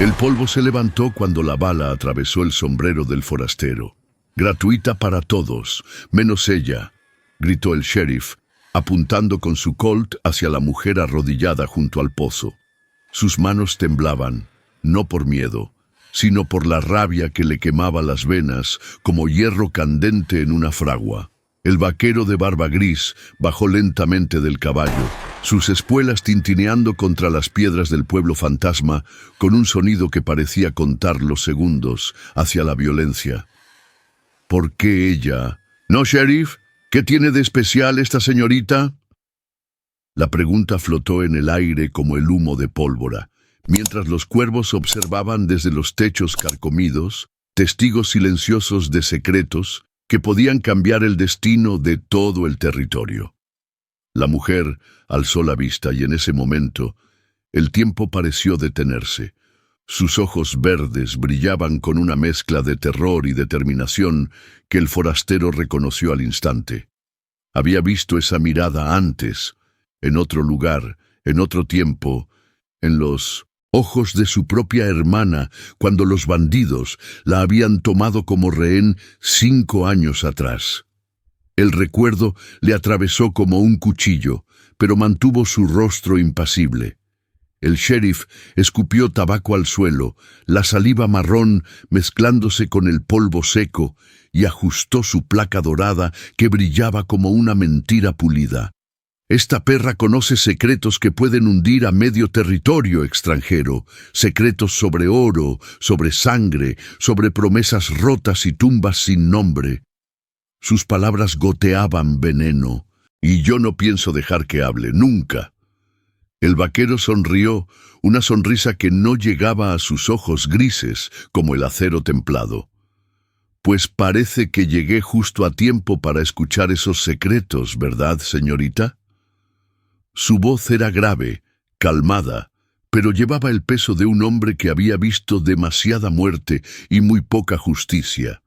El polvo se levantó cuando la bala atravesó el sombrero del forastero. «Gratuita para todos, menos ella», gritó el sheriff, apuntando con su Colt hacia la mujer arrodillada junto al pozo. Sus manos temblaban, no por miedo, sino por la rabia que le quemaba las venas como hierro candente en una fragua. El vaquero de barba gris bajó lentamente del caballo, sus espuelas tintineando contra las piedras del pueblo fantasma con un sonido que parecía contar los segundos hacia la violencia. ¿Por qué ella? ¿No, sheriff? ¿Qué tiene de especial esta señorita? La pregunta flotó en el aire como el humo de pólvora, mientras los cuervos observaban desde los techos carcomidos, testigos silenciosos de secretos que podían cambiar el destino de todo el territorio. La mujer alzó la vista y en ese momento el tiempo pareció detenerse. Sus ojos verdes brillaban con una mezcla de terror y determinación que el forastero reconoció al instante. Había visto esa mirada antes, en otro lugar, en otro tiempo, en los ojos de su propia hermana, cuando los bandidos la habían tomado como rehén 5 años atrás. El recuerdo le atravesó como un cuchillo, pero mantuvo su rostro impasible. El sheriff escupió tabaco al suelo, la saliva marrón mezclándose con el polvo seco, y ajustó su placa dorada que brillaba como una mentira pulida. Esta perra conoce secretos que pueden hundir a medio territorio extranjero, secretos sobre oro, sobre sangre, sobre promesas rotas y tumbas sin nombre. Sus palabras goteaban veneno, y yo no pienso dejar que hable, nunca. El vaquero sonrió, una sonrisa que no llegaba a sus ojos grises como el acero templado. Pues parece que llegué justo a tiempo para escuchar esos secretos, ¿verdad, señorita? Su voz era grave, calmada, pero llevaba el peso de un hombre que había visto demasiada muerte y muy poca justicia.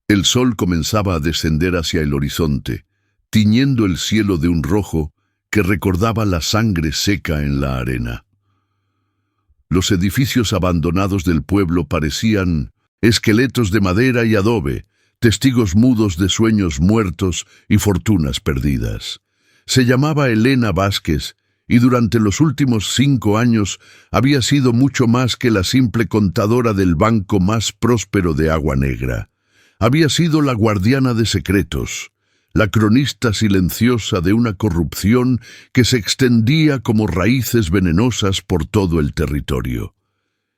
El sol comenzaba a descender hacia el horizonte, tiñendo el cielo de un rojo que recordaba la sangre seca en la arena. Los edificios abandonados del pueblo parecían esqueletos de madera y adobe, testigos mudos de sueños muertos y fortunas perdidas. Se llamaba Elena Vázquez y durante los últimos 5 años había sido mucho más que la simple contadora del banco más próspero de Agua Negra. Había sido la guardiana de secretos, la cronista silenciosa de una corrupción que se extendía como raíces venenosas por todo el territorio.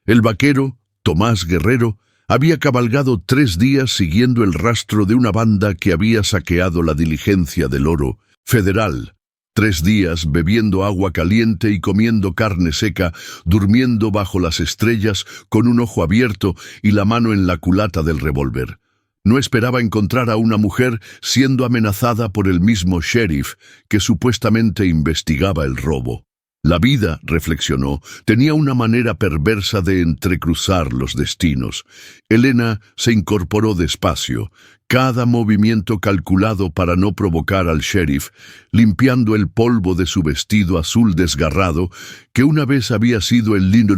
El vaquero, Tomás Guerrero, había cabalgado 3 días siguiendo el rastro de una banda que había saqueado la diligencia del oro federal. 3 días bebiendo agua caliente y comiendo carne seca, durmiendo bajo las estrellas con un ojo abierto y la mano en la culata del revólver. No esperaba encontrar a una mujer siendo amenazada por el mismo sheriff que supuestamente investigaba el robo. La vida, reflexionó, tenía una manera perversa de entrecruzar los destinos. Elena se incorporó despacio, cada movimiento calculado para no provocar al sheriff, limpiando el polvo de su vestido azul desgarrado, que una vez había sido el lindo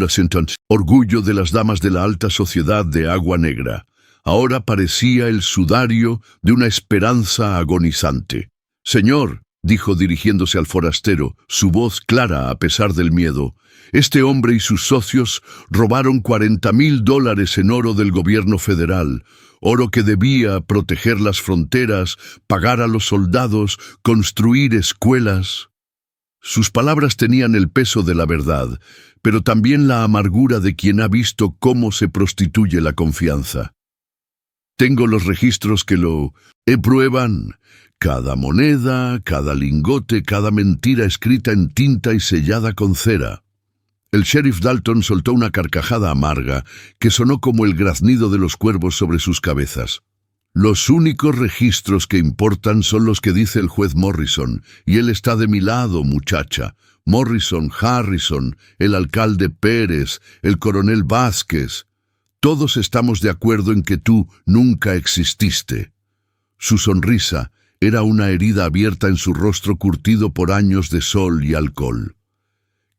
orgullo de las damas de la alta sociedad de Agua Negra. Ahora parecía el sudario de una esperanza agonizante. «Señor», dijo dirigiéndose al forastero, su voz clara a pesar del miedo, «este hombre y sus socios robaron $40,000 en oro del gobierno federal, oro que debía proteger las fronteras, pagar a los soldados, construir escuelas». Sus palabras tenían el peso de la verdad, pero también la amargura de quien ha visto cómo se prostituye la confianza. «Tengo los registros que lo prueban. Cada moneda, cada lingote, cada mentira escrita en tinta y sellada con cera». El sheriff Dalton soltó una carcajada amarga que sonó como el graznido de los cuervos sobre sus cabezas. «Los únicos registros que importan son los que dice el juez Morrison, y él está de mi lado, muchacha. Morrison, Harrison, el alcalde Pérez, el coronel Vázquez. Todos estamos de acuerdo en que tú nunca exististe». Su sonrisa era una herida abierta en su rostro curtido por años de sol y alcohol.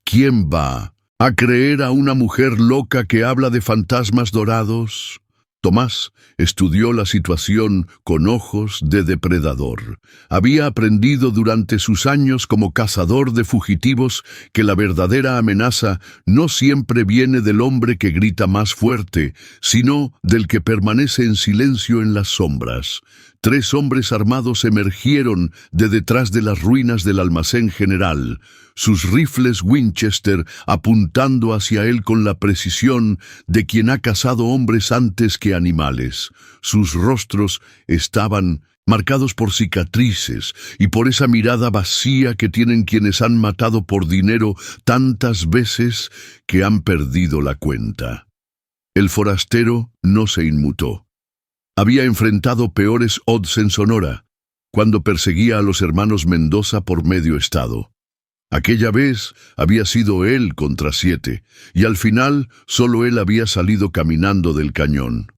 «¿Quién va ¿A creer a una mujer loca que habla de fantasmas dorados? Tomás estudió la situación con ojos de depredador. Había aprendido durante sus años como cazador de fugitivos que la verdadera amenaza no siempre viene del hombre que grita más fuerte, sino del que permanece en silencio en las sombras. 3 hombres armados emergieron de detrás de las ruinas del almacén general, sus rifles Winchester apuntando hacia él con la precisión de quien ha cazado hombres antes que animales. Sus rostros estaban marcados por cicatrices y por esa mirada vacía que tienen quienes han matado por dinero tantas veces que han perdido la cuenta. El forastero no se inmutó. Había enfrentado peores odds en Sonora, cuando perseguía a los hermanos Mendoza por medio estado. Aquella vez había sido él contra 7, y al final solo él había salido caminando del cañón.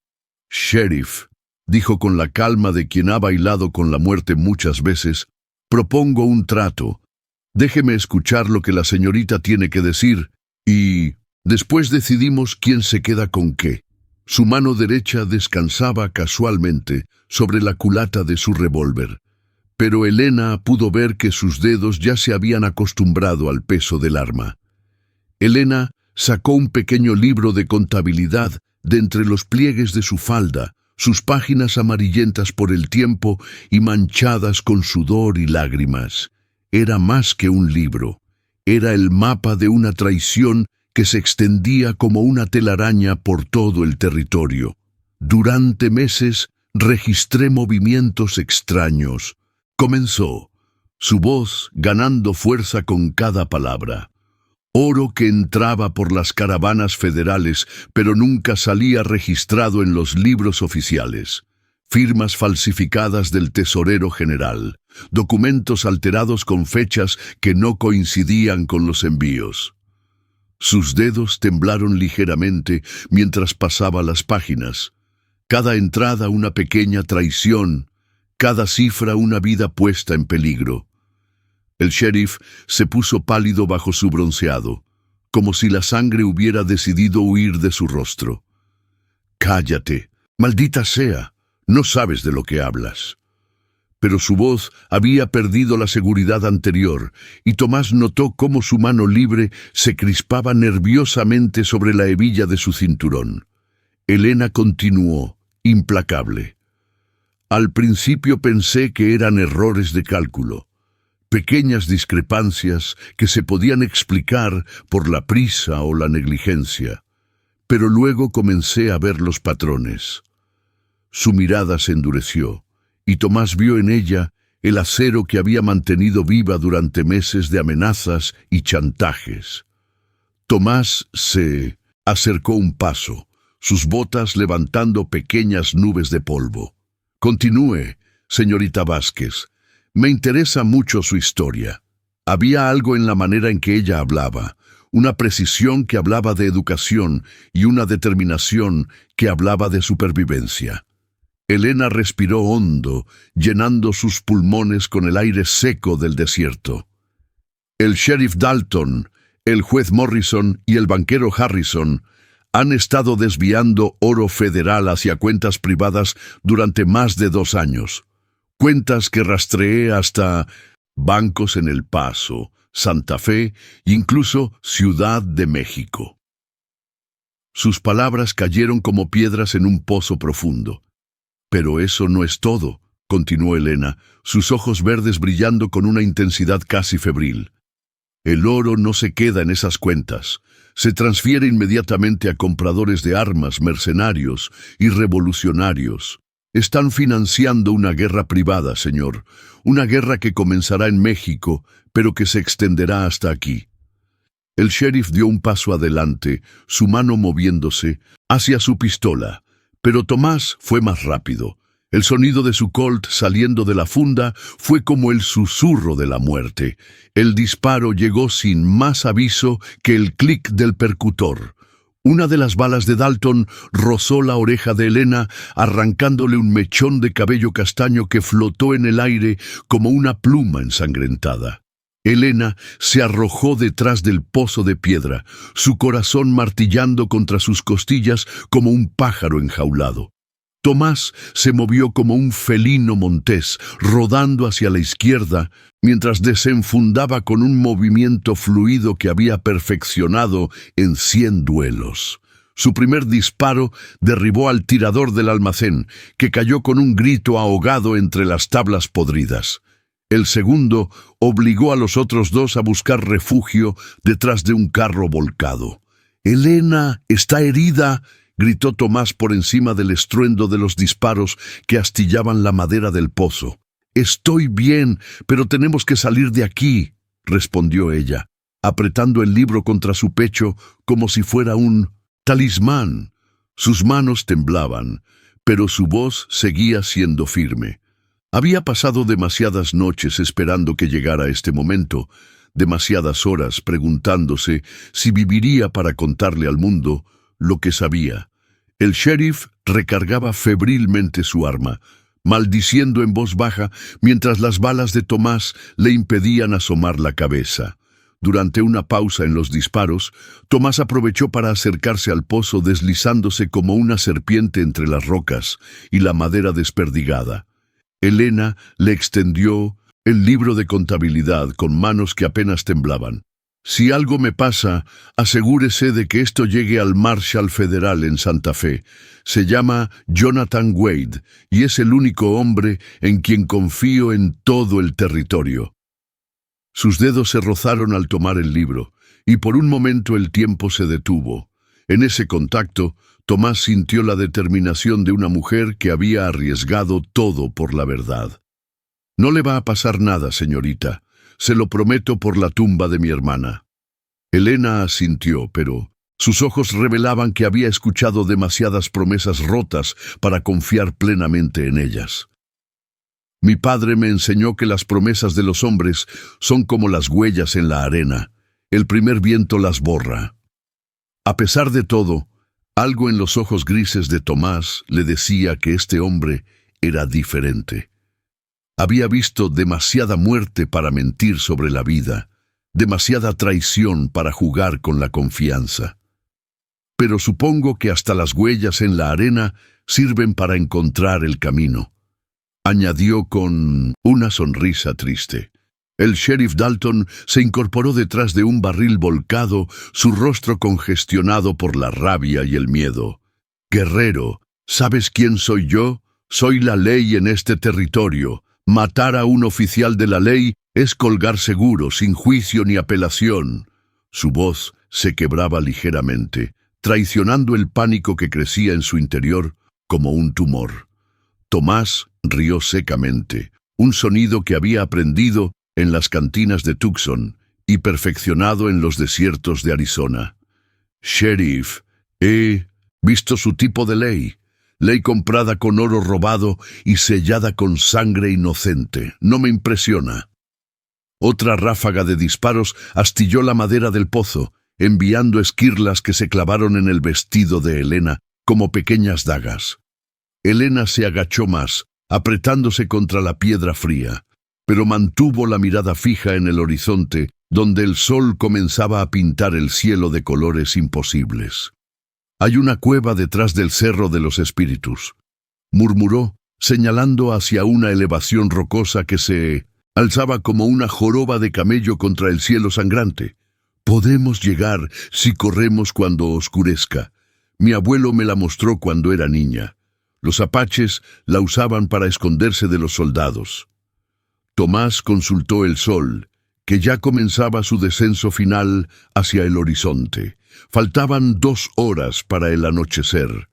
«Sheriff», dijo con la calma de quien ha bailado con la muerte muchas veces, «propongo un trato. Déjeme escuchar lo que la señorita tiene que decir, y después decidimos quién se queda con qué». Su mano derecha descansaba casualmente sobre la culata de su revólver, pero Elena pudo ver que sus dedos ya se habían acostumbrado al peso del arma. Elena sacó un pequeño libro de contabilidad de entre los pliegues de su falda, sus páginas amarillentas por el tiempo y manchadas con sudor y lágrimas. Era más que un libro, era el mapa de una traición que se extendía como una telaraña por todo el territorio. Durante meses registré movimientos extraños. Comenzó, su voz ganando fuerza con cada palabra. Oro que entraba por las caravanas federales, pero nunca salía registrado en los libros oficiales. Firmas falsificadas del tesorero general. Documentos alterados con fechas que no coincidían con los envíos. Sus dedos temblaron ligeramente mientras pasaba las páginas. Cada entrada una pequeña traición, cada cifra una vida puesta en peligro. El sheriff se puso pálido bajo su bronceado, como si la sangre hubiera decidido huir de su rostro. «Cállate, maldita sea, no sabes de lo que hablas». Pero su voz había perdido la seguridad anterior, y Tomás notó cómo su mano libre se crispaba nerviosamente sobre la hebilla de su cinturón. Elena continuó, implacable. «Al principio pensé que eran errores de cálculo, pequeñas discrepancias que se podían explicar por la prisa o la negligencia, pero luego comencé a ver los patrones». Su mirada se endureció, y Tomás vio en ella el acero que había mantenido viva durante meses de amenazas y chantajes. Tomás se acercó un paso, sus botas levantando pequeñas nubes de polvo. «Continúe, señorita Vázquez. Me interesa mucho su historia». Había algo en la manera en que ella hablaba, una precisión que hablaba de educación y una determinación que hablaba de supervivencia. Elena respiró hondo, llenando sus pulmones con el aire seco del desierto. El sheriff Dalton, el juez Morrison y el banquero Harrison han estado desviando oro federal hacia cuentas privadas durante más de 2 años. Cuentas que rastreé hasta bancos en El Paso, Santa Fe e incluso Ciudad de México. Sus palabras cayeron como piedras en un pozo profundo. «Pero eso no es todo», continuó Elena, sus ojos verdes brillando con una intensidad casi febril. «El oro no se queda en esas cuentas. Se transfiere inmediatamente a compradores de armas, mercenarios y revolucionarios. Están financiando una guerra privada, señor. Una guerra que comenzará en México, pero que se extenderá hasta aquí». El sheriff dio un paso adelante, su mano moviéndose hacia su pistola. Pero Tomás fue más rápido. El sonido de su Colt saliendo de la funda fue como el susurro de la muerte. El disparo llegó sin más aviso que el clic del percutor. Una de las balas de Dalton rozó la oreja de Elena, arrancándole un mechón de cabello castaño que flotó en el aire como una pluma ensangrentada. Elena se arrojó detrás del pozo de piedra, su corazón martillando contra sus costillas como un pájaro enjaulado. Tomás se movió como un felino montés, rodando hacia la izquierda, mientras desenfundaba con un movimiento fluido que había perfeccionado en 100 duelos. Su primer disparo derribó al tirador del almacén, que cayó con un grito ahogado entre las tablas podridas. El segundo obligó a los otros dos a buscar refugio detrás de un carro volcado. «¡Elena está herida!», gritó Tomás por encima del estruendo de los disparos que astillaban la madera del pozo. «Estoy bien, pero tenemos que salir de aquí», respondió ella, apretando el libro contra su pecho como si fuera un talismán. Sus manos temblaban, pero su voz seguía siendo firme. Había pasado demasiadas noches esperando que llegara este momento, demasiadas horas preguntándose si viviría para contarle al mundo lo que sabía. El sheriff recargaba febrilmente su arma, maldiciendo en voz baja mientras las balas de Tomás le impedían asomar la cabeza. Durante una pausa en los disparos, Tomás aprovechó para acercarse al pozo deslizándose como una serpiente entre las rocas y la madera desperdigada. Elena le extendió el libro de contabilidad con manos que apenas temblaban. «Si algo me pasa, asegúrese de que esto llegue al Marshal Federal en Santa Fe. Se llama Jonathan Wade y es el único hombre en quien confío en todo el territorio». Sus dedos se rozaron al tomar el libro, y por un momento el tiempo se detuvo. En ese contacto, Tomás sintió la determinación de una mujer que había arriesgado todo por la verdad. «No le va a pasar nada, señorita. Se lo prometo por la tumba de mi hermana». Elena asintió, pero sus ojos revelaban que había escuchado demasiadas promesas rotas para confiar plenamente en ellas. «Mi padre me enseñó que las promesas de los hombres son como las huellas en la arena. El primer viento las borra». A pesar de todo, algo en los ojos grises de Tomás le decía que este hombre era diferente. Había visto demasiada muerte para mentir sobre la vida, demasiada traición para jugar con la confianza. «Pero supongo que hasta las huellas en la arena sirven para encontrar el camino», añadió con una sonrisa triste. El sheriff Dalton se incorporó detrás de un barril volcado, su rostro congestionado por la rabia y el miedo. «Guerrero, ¿sabes quién soy yo? Soy la ley en este territorio. Matar a un oficial de la ley es colgar seguro, sin juicio ni apelación». Su voz se quebraba ligeramente, traicionando el pánico que crecía en su interior como un tumor. Tomás rió secamente, un sonido que había aprendido en las cantinas de Tucson y perfeccionado en los desiertos de Arizona. «Sheriff, he visto su tipo de ley. Ley comprada con oro robado y sellada con sangre inocente. No me impresiona». Otra ráfaga de disparos astilló la madera del pozo, enviando esquirlas que se clavaron en el vestido de Elena como pequeñas dagas. Elena se agachó más, apretándose contra la piedra fría, pero mantuvo la mirada fija en el horizonte, donde el sol comenzaba a pintar el cielo de colores imposibles. «Hay una cueva detrás del Cerro de los Espíritus», murmuró, señalando hacia una elevación rocosa que se alzaba como una joroba de camello contra el cielo sangrante. «Podemos llegar si corremos cuando oscurezca. Mi abuelo me la mostró cuando era niña. Los apaches la usaban para esconderse de los soldados». Tomás consultó el sol, que ya comenzaba su descenso final hacia el horizonte. Faltaban 2 horas para el anochecer,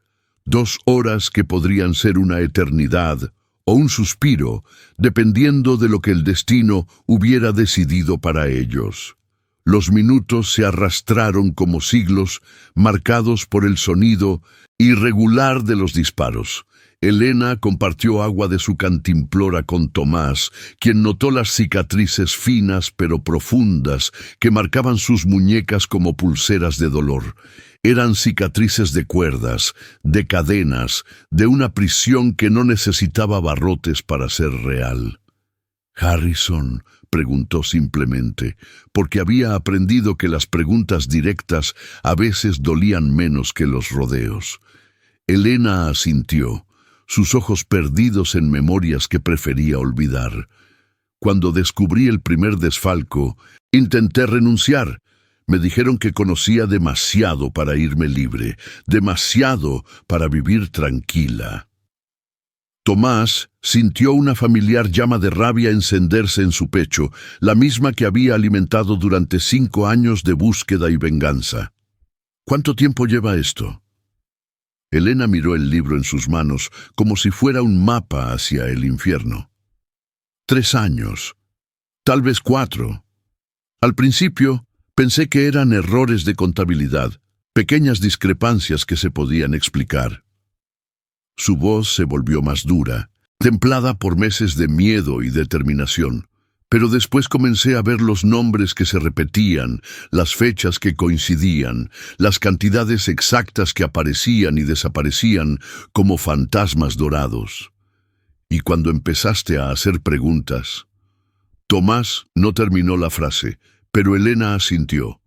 2 horas que podrían ser una eternidad o un suspiro, dependiendo de lo que el destino hubiera decidido para ellos. Los minutos se arrastraron como siglos, marcados por el sonido irregular de los disparos. Elena compartió agua de su cantimplora con Tomás, quien notó las cicatrices finas pero profundas que marcaban sus muñecas como pulseras de dolor. Eran cicatrices de cuerdas, de cadenas, de una prisión que no necesitaba barrotes para ser real. «Harrison», preguntó simplemente, porque había aprendido que las preguntas directas a veces dolían menos que los rodeos. Elena asintió, sus ojos perdidos en memorias que prefería olvidar. Cuando descubrí el primer desfalco, intenté renunciar. Me dijeron que conocía demasiado para irme libre, demasiado para vivir tranquila. Tomás sintió una familiar llama de rabia encenderse en su pecho, la misma que había alimentado durante 5 años de búsqueda y venganza. ¿Cuánto tiempo lleva esto? Elena miró el libro en sus manos como si fuera un mapa hacia el infierno. 3 años, tal vez 4. Al principio pensé que eran errores de contabilidad, pequeñas discrepancias que se podían explicar. Su voz se volvió más dura, templada por meses de miedo y determinación, pero después comencé a ver los nombres que se repetían, las fechas que coincidían, las cantidades exactas que aparecían y desaparecían como fantasmas dorados. Y cuando empezaste a hacer preguntas... Tomás no terminó la frase, pero Elena asintió.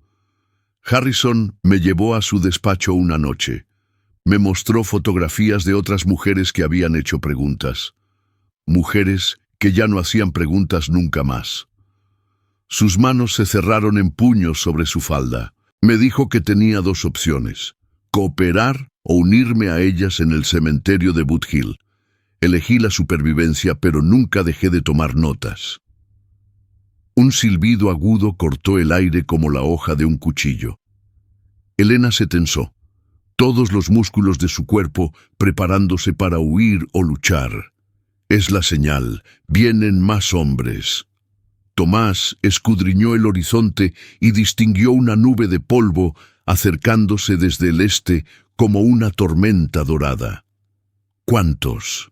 Harrison me llevó a su despacho una noche. Me mostró fotografías de otras mujeres que habían hecho preguntas. Mujeres que ya no hacían preguntas nunca más. Sus manos se cerraron en puños sobre su falda. Me dijo que tenía 2 opciones: cooperar o unirme a ellas en el cementerio de Boot Hill. Elegí la supervivencia, pero nunca dejé de tomar notas. Un silbido agudo cortó el aire como la hoja de un cuchillo. Elena se tensó, todos los músculos de su cuerpo preparándose para huir o luchar. Es la señal, vienen más hombres. Tomás escudriñó el horizonte y distinguió una nube de polvo acercándose desde el este como una tormenta dorada. ¿Cuántos?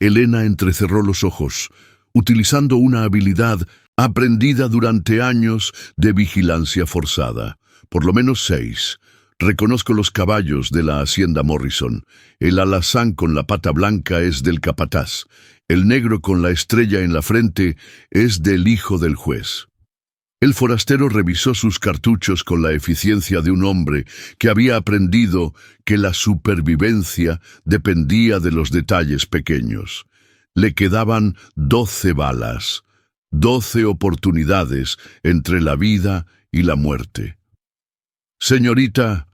Elena entrecerró los ojos, utilizando una habilidad aprendida durante años de vigilancia forzada. Por lo menos 6. Reconozco los caballos de la hacienda Morrison. El alazán con la pata blanca es del capataz. El negro con la estrella en la frente es del hijo del juez. El forastero revisó sus cartuchos con la eficiencia de un hombre que había aprendido que la supervivencia dependía de los detalles pequeños. Le quedaban 12 balas, 12 oportunidades entre la vida y la muerte. Señorita,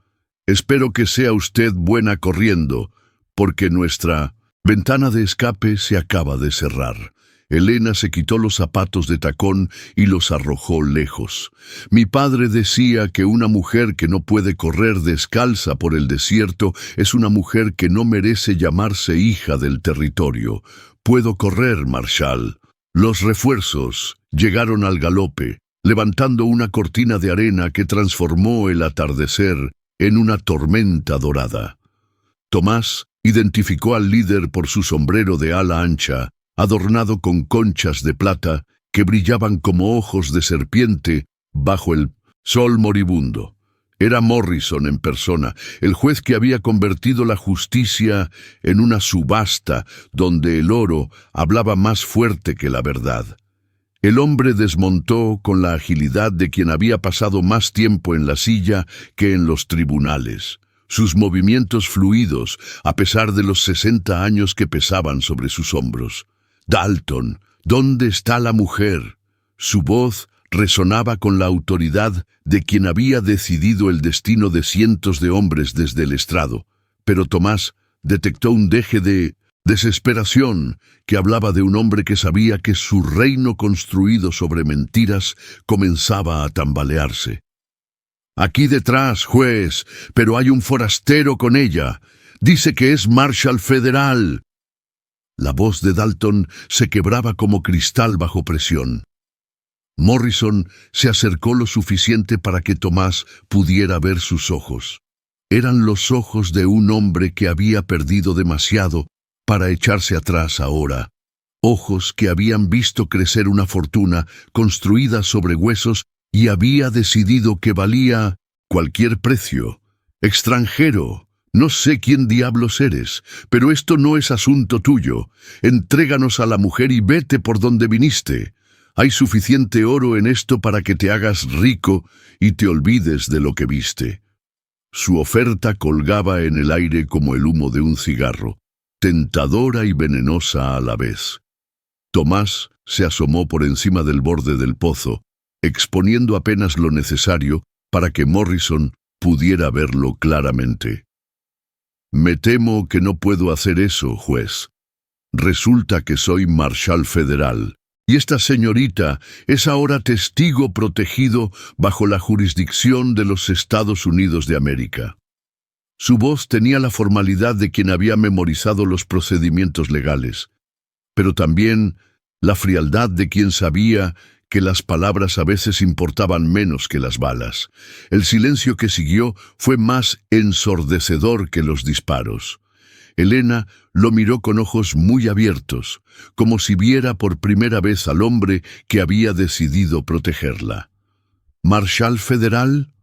espero que sea usted buena corriendo, porque nuestra ventana de escape se acaba de cerrar. Elena se quitó los zapatos de tacón y los arrojó lejos. Mi padre decía que una mujer que no puede correr descalza por el desierto es una mujer que no merece llamarse hija del territorio. Puedo correr, Marshal. Los refuerzos llegaron al galope, levantando una cortina de arena que transformó el atardecer en una tormenta dorada. Tomás identificó al líder por su sombrero de ala ancha, adornado con conchas de plata que brillaban como ojos de serpiente bajo el sol moribundo. Era Morrison en persona, el juez que había convertido la justicia en una subasta donde el oro hablaba más fuerte que la verdad. El hombre desmontó con la agilidad de quien había pasado más tiempo en la silla que en los tribunales. Sus movimientos fluidos, a pesar de los 60 años que pesaban sobre sus hombros. Dalton, ¿dónde está la mujer? Su voz resonaba con la autoridad de quien había decidido el destino de cientos de hombres desde el estrado, pero Tomás detectó un deje de desesperación que hablaba de un hombre que sabía que su reino construido sobre mentiras comenzaba a tambalearse. «Aquí detrás, juez, pero hay un forastero con ella. Dice que es Marshal Federal». La voz de Dalton se quebraba como cristal bajo presión. Morrison se acercó lo suficiente para que Tomás pudiera ver sus ojos. Eran los ojos de un hombre que había perdido demasiado para echarse atrás ahora. Ojos que habían visto crecer una fortuna construida sobre huesos y había decidido que valía cualquier precio. Extranjero, no sé quién diablos eres, pero esto no es asunto tuyo. Entréganos a la mujer y vete por donde viniste. Hay suficiente oro en esto para que te hagas rico y te olvides de lo que viste. Su oferta colgaba en el aire como el humo de un cigarro, tentadora y venenosa a la vez. Tomás se asomó por encima del borde del pozo, exponiendo apenas lo necesario para que Morrison pudiera verlo claramente. «Me temo que no puedo hacer eso, juez. Resulta que soy marshal federal, y esta señorita es ahora testigo protegido bajo la jurisdicción de los Estados Unidos de América». Su voz tenía la formalidad de quien había memorizado los procedimientos legales, pero también la frialdad de quien sabía que las palabras a veces importaban menos que las balas. El silencio que siguió fue más ensordecedor que los disparos. Elena lo miró con ojos muy abiertos, como si viera por primera vez al hombre que había decidido protegerla. «¿Marshal federal?»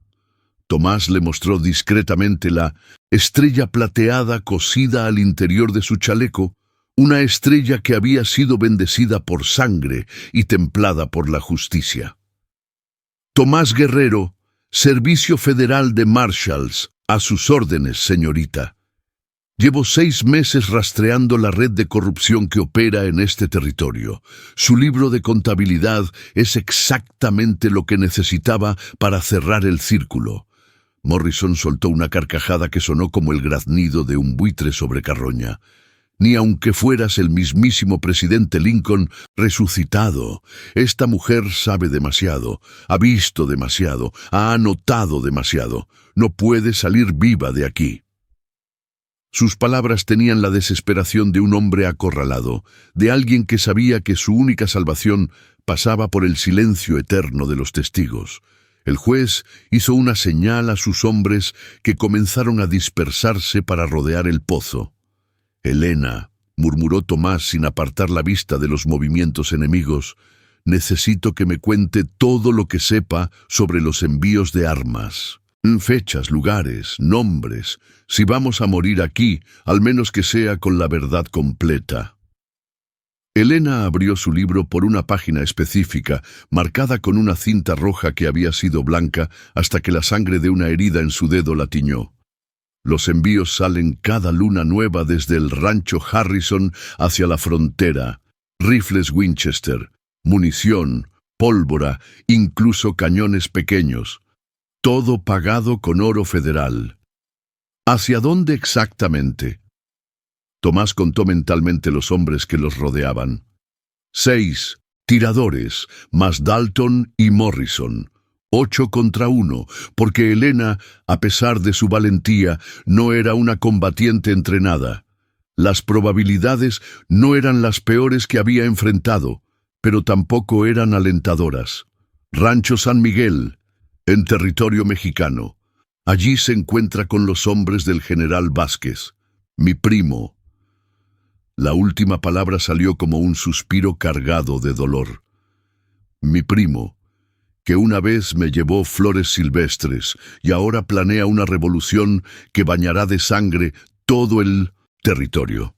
Tomás le mostró discretamente la estrella plateada cosida al interior de su chaleco, una estrella que había sido bendecida por sangre y templada por la justicia. «Tomás Guerrero, Servicio Federal de Marshals, a sus órdenes, señorita. Llevo 6 meses rastreando la red de corrupción que opera en este territorio. Su libro de contabilidad es exactamente lo que necesitaba para cerrar el círculo». Morrison soltó una carcajada que sonó como el graznido de un buitre sobre carroña. «Ni aunque fueras el mismísimo presidente Lincoln resucitado, esta mujer sabe demasiado, ha visto demasiado, ha anotado demasiado. No puede salir viva de aquí». Sus palabras tenían la desesperación de un hombre acorralado, de alguien que sabía que su única salvación pasaba por el silencio eterno de los testigos. El juez hizo una señal a sus hombres que comenzaron a dispersarse para rodear el pozo. «Elena», murmuró Tomás sin apartar la vista de los movimientos enemigos, «necesito que me cuente todo lo que sepa sobre los envíos de armas. Fechas, lugares, nombres. Si vamos a morir aquí, al menos que sea con la verdad completa». Elena abrió su libro por una página específica, marcada con una cinta roja que había sido blanca hasta que la sangre de una herida en su dedo la tiñó. «Los envíos salen cada luna nueva desde el rancho Harrison hacia la frontera. Rifles Winchester, munición, pólvora, incluso cañones pequeños. Todo pagado con oro federal». «¿Hacia dónde exactamente?» Tomás contó mentalmente los hombres que los rodeaban. 6 tiradores, más Dalton y Morrison. 8 contra 1, porque Elena, a pesar de su valentía, no era una combatiente entrenada. Las probabilidades no eran las peores que había enfrentado, pero tampoco eran alentadoras. Rancho San Miguel, en territorio mexicano. Allí se encuentra con los hombres del general Vázquez, mi primo. La última palabra salió como un suspiro cargado de dolor. Mi primo, que una vez me llevó flores silvestres y ahora planea una revolución que bañará de sangre todo el territorio.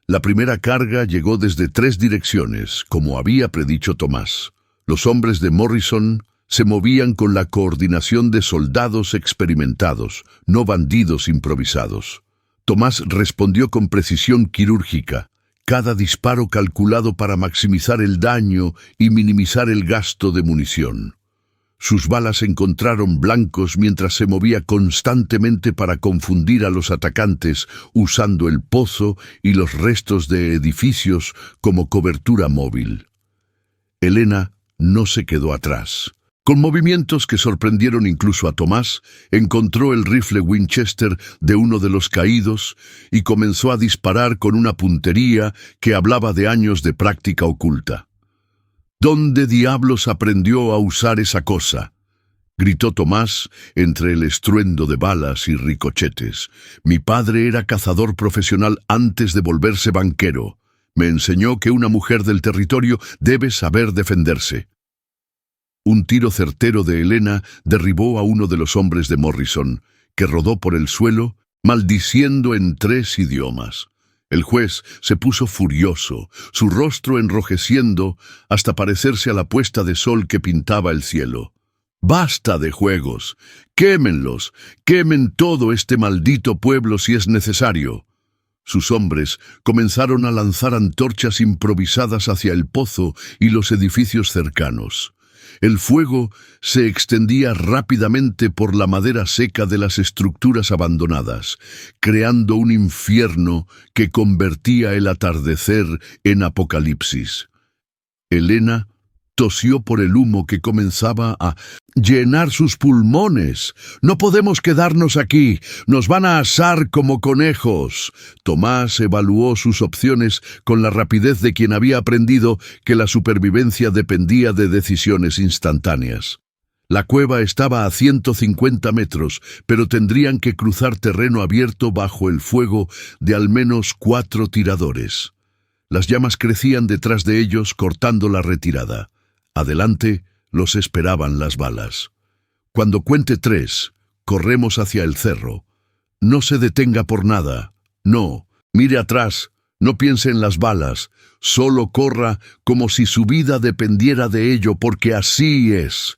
La primera carga llegó desde 3 direcciones, como había predicho Tomás. Los hombres de Morrison se movían con la coordinación de soldados experimentados, no bandidos improvisados. Tomás respondió con precisión quirúrgica, cada disparo calculado para maximizar el daño y minimizar el gasto de munición. Sus balas encontraron blancos mientras se movía constantemente para confundir a los atacantes, usando el pozo y los restos de edificios como cobertura móvil. Elena no se quedó atrás. Con movimientos que sorprendieron incluso a Tomás, encontró el rifle Winchester de uno de los caídos y comenzó a disparar con una puntería que hablaba de años de práctica oculta. «¿Dónde diablos aprendió a usar esa cosa?», gritó Tomás entre el estruendo de balas y ricochetes. «Mi padre era cazador profesional antes de volverse banquero. Me enseñó que una mujer del territorio debe saber defenderse». Un tiro certero de Elena derribó a uno de los hombres de Morrison, que rodó por el suelo, maldiciendo en 3 idiomas. El juez se puso furioso, su rostro enrojeciendo hasta parecerse a la puesta de sol que pintaba el cielo. «Basta de juegos. Quémenlos. Quemen todo este maldito pueblo si es necesario». Sus hombres comenzaron a lanzar antorchas improvisadas hacia el pozo y los edificios cercanos. El fuego se extendía rápidamente por la madera seca de las estructuras abandonadas, creando un infierno que convertía el atardecer en apocalipsis. Elena tosió por el humo que comenzaba a llenar sus pulmones. «No podemos quedarnos aquí, nos van a asar como conejos». Tomás evaluó sus opciones con la rapidez de quien había aprendido que la supervivencia dependía de decisiones instantáneas. La cueva estaba a 150 metros, pero tendrían que cruzar terreno abierto bajo el fuego de al menos 4 tiradores. Las llamas crecían detrás de ellos, cortando la retirada. Adelante los esperaban las balas. «Cuando cuente 3, corremos hacia el cerro. No se detenga por nada. No, mire atrás, no piense en las balas. Solo corra como si su vida dependiera de ello, porque así es».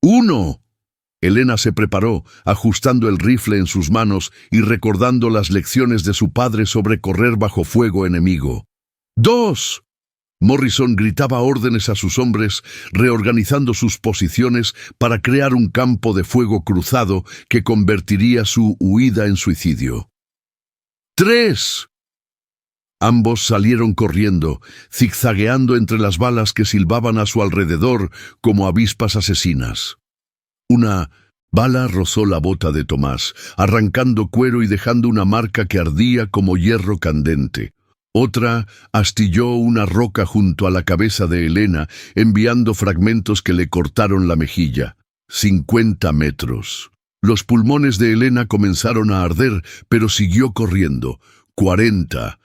«1». Elena se preparó, ajustando el rifle en sus manos y recordando las lecciones de su padre sobre correr bajo fuego enemigo. «2». Morrison gritaba órdenes a sus hombres, reorganizando sus posiciones para crear un campo de fuego cruzado que convertiría su huida en suicidio. 3. Ambos salieron corriendo, zigzagueando entre las balas que silbaban a su alrededor como avispas asesinas. Una bala rozó la bota de Tomás, arrancando cuero y dejando una marca que ardía como hierro candente. Otra astilló una roca junto a la cabeza de Elena, enviando fragmentos que le cortaron la mejilla. 50 metros. Los pulmones de Elena comenzaron a arder, pero siguió corriendo. 40.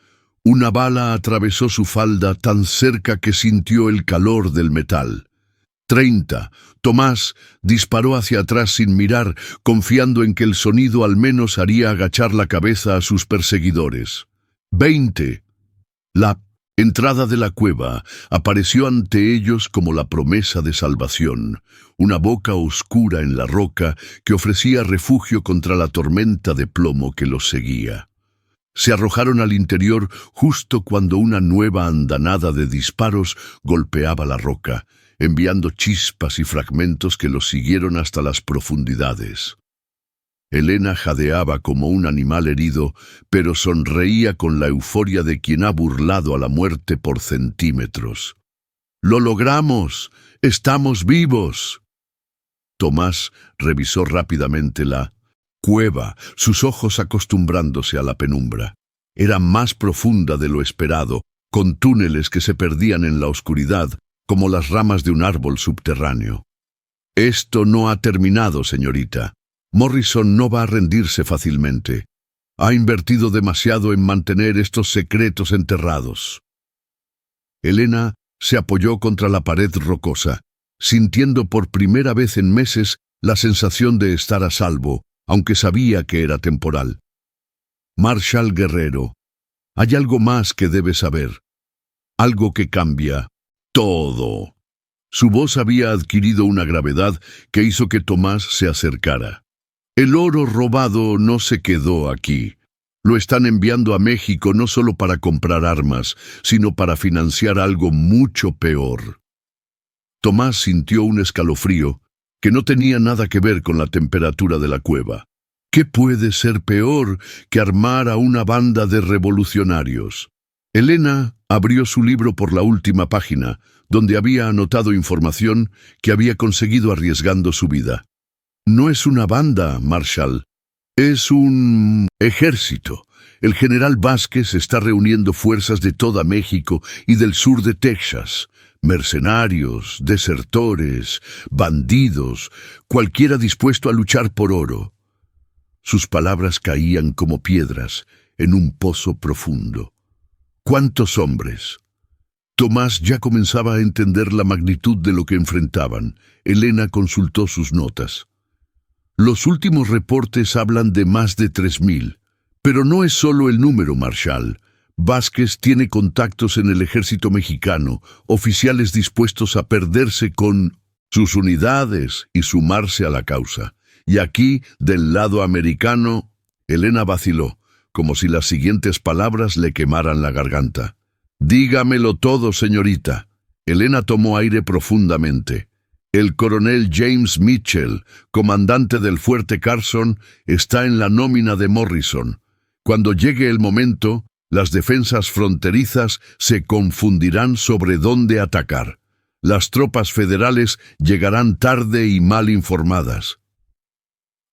Una bala atravesó su falda tan cerca que sintió el calor del metal. 30. Tomás disparó hacia atrás sin mirar, confiando en que el sonido al menos haría agachar la cabeza a sus perseguidores. 20. La entrada de la cueva apareció ante ellos como la promesa de salvación, una boca oscura en la roca que ofrecía refugio contra la tormenta de plomo que los seguía. Se arrojaron al interior justo cuando una nueva andanada de disparos golpeaba la roca, enviando chispas y fragmentos que los siguieron hasta las profundidades. Elena jadeaba como un animal herido, pero sonreía con la euforia de quien ha burlado a la muerte por centímetros. «¡Lo logramos! ¡Estamos vivos!». Tomás revisó rápidamente la cueva, sus ojos acostumbrándose a la penumbra. Era más profunda de lo esperado, con túneles que se perdían en la oscuridad, como las ramas de un árbol subterráneo. «Esto no ha terminado, señorita. Morrison no va a rendirse fácilmente. Ha invertido demasiado en mantener estos secretos enterrados». Elena se apoyó contra la pared rocosa, sintiendo por primera vez en meses la sensación de estar a salvo, aunque sabía que era temporal. «Marshall Guerrero, hay algo más que debes saber. Algo que cambia todo». Su voz había adquirido una gravedad que hizo que Tomás se acercara. «El oro robado no se quedó aquí. Lo están enviando a México no solo para comprar armas, sino para financiar algo mucho peor». Tomás sintió un escalofrío que no tenía nada que ver con la temperatura de la cueva. ¿Qué puede ser peor que armar a una banda de revolucionarios? Elena abrió su libro por la última página, donde había anotado información que había conseguido arriesgando su vida. «No es una banda, Marshall. Es un ejército. El general Vázquez está reuniendo fuerzas de toda México y del sur de Texas. Mercenarios, desertores, bandidos, cualquiera dispuesto a luchar por oro». Sus palabras caían como piedras en un pozo profundo. ¿Cuántos hombres? Tomás ya comenzaba a entender la magnitud de lo que enfrentaban. Elena consultó sus notas. «Los últimos reportes hablan de más de 3,000. Pero no es solo el número, Marshall. Vázquez tiene contactos en el ejército mexicano, oficiales dispuestos a perderse con sus unidades y sumarse a la causa. Y aquí, del lado americano, Elena vaciló, como si las siguientes palabras le quemaran la garganta. «Dígamelo todo, señorita». Elena tomó aire profundamente. El coronel James Mitchell, comandante del fuerte Carson, está en la nómina de Morrison. Cuando llegue el momento, las defensas fronterizas se confundirán sobre dónde atacar. Las tropas federales llegarán tarde y mal informadas.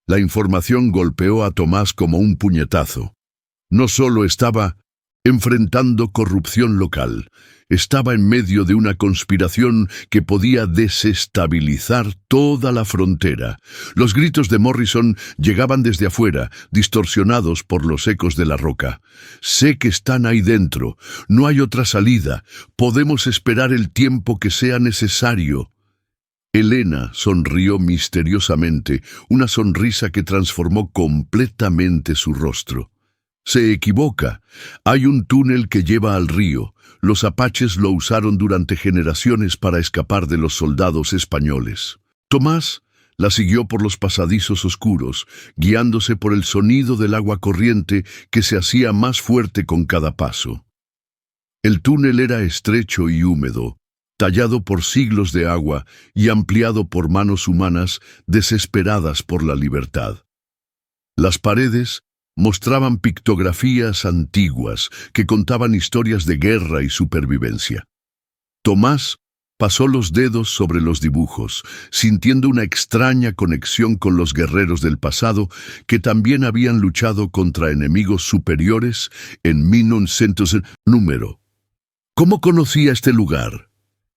La información golpeó a Tomás como un puñetazo. No solo estaba enfrentando corrupción local, estaba en medio de una conspiración que podía desestabilizar toda la frontera. Los gritos de Morrison llegaban desde afuera, distorsionados por los ecos de la roca. «Sé que están ahí dentro. No hay otra salida. Podemos esperar el tiempo que sea necesario». Elena sonrió misteriosamente, una sonrisa que transformó completamente su rostro. Se equivoca. Hay un túnel que lleva al río. Los apaches lo usaron durante generaciones para escapar de los soldados españoles. Tomás la siguió por los pasadizos oscuros, guiándose por el sonido del agua corriente que se hacía más fuerte con cada paso. El túnel era estrecho y húmedo, tallado por siglos de agua y ampliado por manos humanas desesperadas por la libertad. Las paredes mostraban pictografías antiguas que contaban historias de guerra y supervivencia. Tomás pasó los dedos sobre los dibujos, sintiendo una extraña conexión con los guerreros del pasado que también habían luchado contra enemigos superiores en 1900. Número. ¿Cómo conocía este lugar?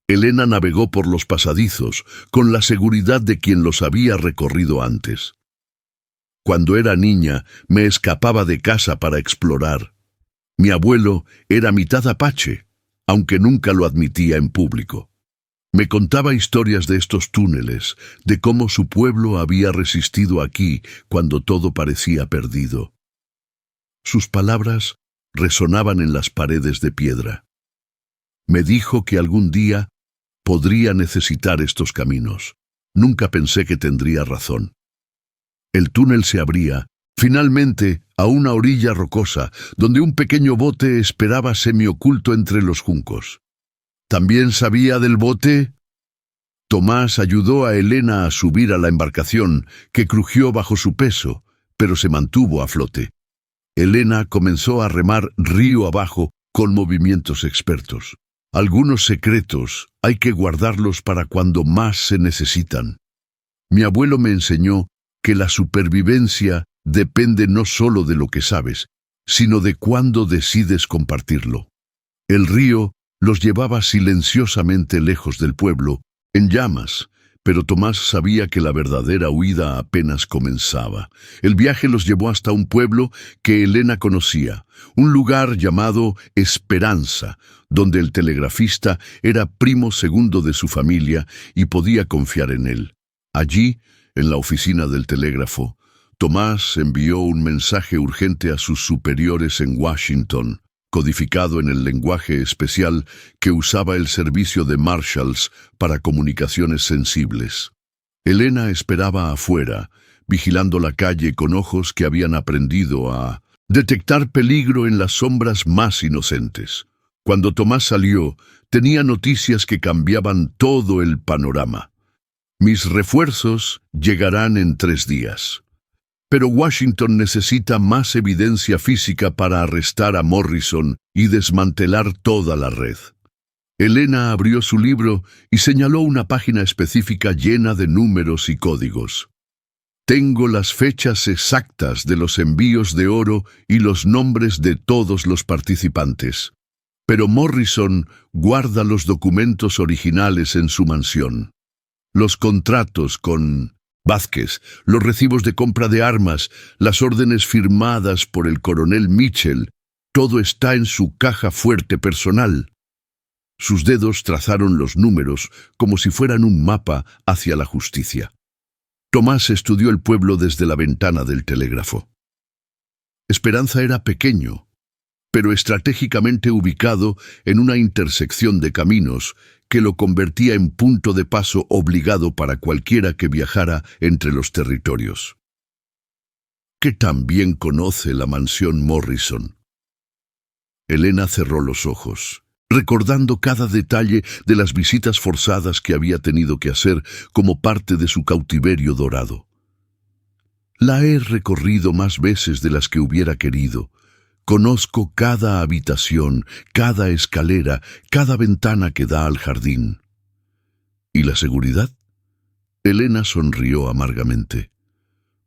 Elena navegó por los pasadizos con la seguridad de quien los había recorrido antes. Cuando era niña, me escapaba de casa para explorar. Mi abuelo era mitad apache, aunque nunca lo admitía en público. Me contaba historias de estos túneles, de cómo su pueblo había resistido aquí cuando todo parecía perdido. Sus palabras resonaban en las paredes de piedra. Me dijo que algún día podría necesitar estos caminos. Nunca pensé que tendría razón. El túnel se abría, finalmente, a una orilla rocosa, donde un pequeño bote esperaba semioculto entre los juncos. ¿También sabía del bote? Tomás ayudó a Elena a subir a la embarcación, que crujió bajo su peso, pero se mantuvo a flote. Elena comenzó a remar río abajo con movimientos expertos. Algunos secretos hay que guardarlos para cuando más se necesitan. Mi abuelo me enseñó que la supervivencia depende no solo de lo que sabes, sino de cuándo decides compartirlo. El río los llevaba silenciosamente lejos del pueblo, en llamas, pero Tomás sabía que la verdadera huida apenas comenzaba. El viaje los llevó hasta un pueblo que Elena conocía, un lugar llamado Esperanza, donde el telegrafista era primo segundo de su familia y podía confiar en él. Allí, en la oficina del telégrafo, Tomás envió un mensaje urgente a sus superiores en Washington, codificado en el lenguaje especial que usaba el servicio de Marshalls para comunicaciones sensibles. Elena esperaba afuera, vigilando la calle con ojos que habían aprendido a detectar peligro en las sombras más inocentes. Cuando Tomás salió, tenía noticias que cambiaban todo el panorama. Mis refuerzos llegarán en 3 días. Pero Washington necesita más evidencia física para arrestar a Morrison y desmantelar toda la red. Elena abrió su libro y señaló una página específica llena de números y códigos. Tengo las fechas exactas de los envíos de oro y los nombres de todos los participantes. Pero Morrison guarda los documentos originales en su mansión. Los contratos con Vázquez, los recibos de compra de armas, las órdenes firmadas por el coronel Mitchell, todo está en su caja fuerte personal. Sus dedos trazaron los números como si fueran un mapa hacia la justicia. Tomás estudió el pueblo desde la ventana del telégrafo. Esperanza era pequeño, pero estratégicamente ubicado en una intersección de caminos que lo convertía en punto de paso obligado para cualquiera que viajara entre los territorios. ¿Qué tan bien conoce la mansión Morrison? Elena cerró los ojos, recordando cada detalle de las visitas forzadas que había tenido que hacer como parte de su cautiverio dorado. La he recorrido más veces de las que hubiera querido. Conozco cada habitación, cada escalera, cada ventana que da al jardín. ¿Y la seguridad? Elena sonrió amargamente.